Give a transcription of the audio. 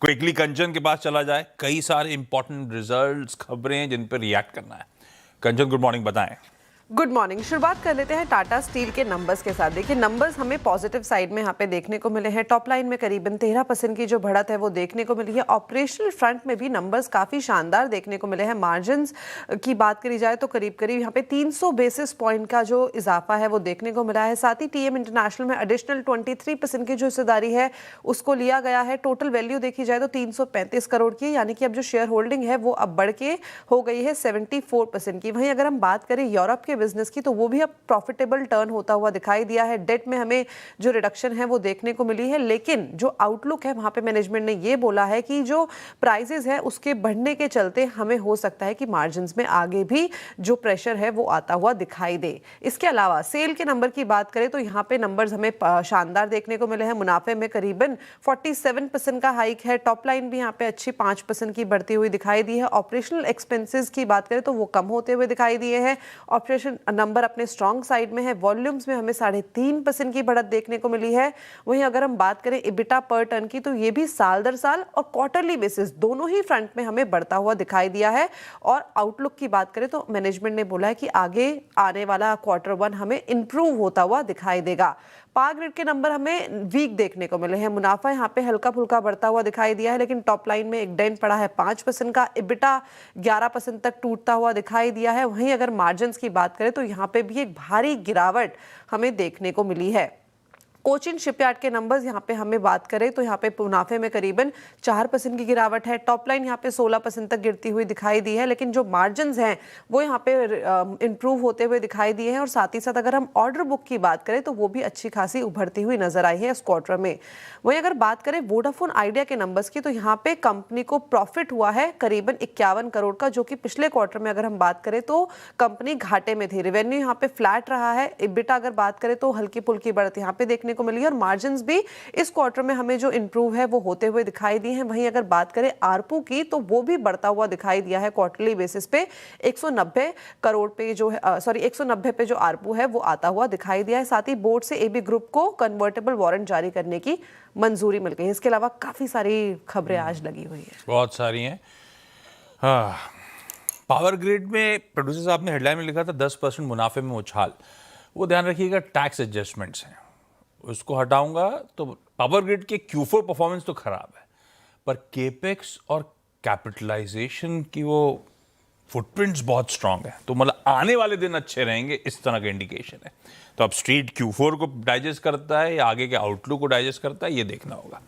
Quickly कंचन के पास चला जाए, कई सारे इंपॉर्टेंट रिजल्ट्स, खबरें जिन पर रिएक्ट करना है। कंचन, गुड मॉर्निंग, बताएं। Good morning. शुरुआत कर लेते हैं टाटा स्टील के नंबर्स के साथ। देखिए, नंबर्स हमें पॉजिटिव साइड में यहाँ पे देखने को मिले हैं। टॉप लाइन में करीबन 13% की जो बढ़त है वो देखने को मिली है। ऑपरेशनल फ्रंट में भी नंबर्स काफ़ी शानदार देखने को मिले हैं। मार्जिन्स की बात करी जाए तो करीब करीब यहाँ पे 300 बेसिस पॉइंट का जो इजाफा है वो देखने को मिला है। साथ ही टीएम इंटरनेशनल में एडिशनल 23% की जो हिस्सेदारी है उसको लिया गया है। टोटल वैल्यू देखी जाए तो 335 करोड़ की, यानी कि अब जो शेयर होल्डिंग है वो अब बढ़ के हो गई है 74% की। वहीं अगर हम बात करें यूरोप के बिजनेस की, तो वो भी अब प्रॉफिटेबल टर्न होता हुआ दिखाई दिया है। डेट में हमें जो रिडक्शन है वो देखने को मिली है, लेकिन जो आउटलुक है वहां पे मैनेजमेंट ने ये बोला है कि जो प्राइसेस है उसके बढ़ने के चलते हमें हो सकता है कि मार्जिन्स में आगे भी जो प्रेशर है वो आता हुआ दिखाई दे। इसके अलावा सेल के नंबर की बात करें तो यहाँ पे नंबर्स हमें शानदार देखने को मिले हैं। मुनाफे में करीबन 47% का हाइक है। टॉप लाइन भी यहाँ पे अच्छी 5% की बढ़ती हुई दिखाई दी है। ऑपरेशनल एक्सपेंसेस की बात करें तो वो कम होते हुए दिखाई दिए हैं। ऑपरेशन नंबर अपने स्ट्रॉन्ग साइड में है। वॉल्यूम्स में हमें 3.5% की बढ़त देखने को मिली है। वहीं अगर हम बात करें इबिटा पर टन की, तो ये भी साल दर साल और क्वार्टरली बेसिस दोनों ही फ्रंट में हमें बढ़ता हुआ दिखाई दिया है। और आउटलुक की बात करें तो मैनेजमेंट ने बोला है कि आगे आने वाला Q1 हमें इंप्रूव होता हुआ दिखाई देगा। पावर ग्रिड के नंबर हमें वीक देखने को मिले हैं। मुनाफा यहाँ पे हल्का फुल्का बढ़ता हुआ दिखाई दिया है, लेकिन टॉप लाइन में एक डेंट पड़ा है 5% का। इबिटा 11% तक टूटता हुआ दिखाई दिया है। वहीं अगर मार्जिन्स की बात करें तो यहाँ पे भी एक भारी गिरावट हमें देखने को मिली है। कोचिन शिपयार्ड के नंबर्स यहाँ पे हमें बात करें तो यहाँ पे मुनाफे में करीबन 4% की गिरावट है। टॉप लाइन यहाँ पे 16% तक गिरती हुई दिखाई दी है, लेकिन जो मार्जिन्स हैं वो यहाँ पे इंप्रूव होते हुए दिखाई दिए हैं। और साथ ही साथ अगर हम ऑर्डर बुक की बात करें तो वो भी अच्छी खासी उभरती हुई नजर आई है इस क्वार्टर में। वहीं अगर बात करें वोडाफोन आइडिया के नंबर्स की, तो यहाँ पे कंपनी को प्रॉफिट हुआ है करीबन 51 करोड़ का, जो कि पिछले क्वार्टर में अगर हम बात करें तो कंपनी घाटे में थी। रेवेन्यू यहाँ पे फ्लैट रहा है। इबिटा अगर बात करें तो हल्की फुल्की बढ़त यहाँ पे देखने को मिली है। और मार्जिन्स भी इस क्वार्टर में हमें जो इंप्रूव है वो होते हुए दिखाई दिए हैं। वहीं अगर बात करें आरपू की, तो वो भी बढ़ता हुआ दिखाई दिया है क्वार्टरली बेसिस पे। 190 करोड़ पे जो है 190 पे जो आरपू है वो आता हुआ दिखाई दिया है। साथ ही बोर्ड से एबी ग्रुप को कन्वर्टेबल वारंट जारी करने की मंजूरी मिल गई है। इसके अलावा काफी सारी खबरें आज लगी हुई है, बहुत सारी हैं। हाँ, पावर ग्रिड में प्रोड्यूसर साहब ने हेडलाइन में लिखा था 10% मुनाफे में उछाल। वो ध्यान रखिएगा, टैक्स एडजस्टमेंट्स हैं, उसको हटाऊंगा तो पावर ग्रिड के Q4 परफॉर्मेंस तो खराब है, पर केपेक्स और कैपिटलाइजेशन की वो फुटप्रिंट्स बहुत स्ट्रांग है, तो मतलब आने वाले दिन अच्छे रहेंगे, इस तरह का इंडिकेशन है। तो अब स्ट्रीट Q4 को डाइजेस्ट करता है या आगे के आउटलुक को डाइजेस्ट करता है, ये देखना होगा।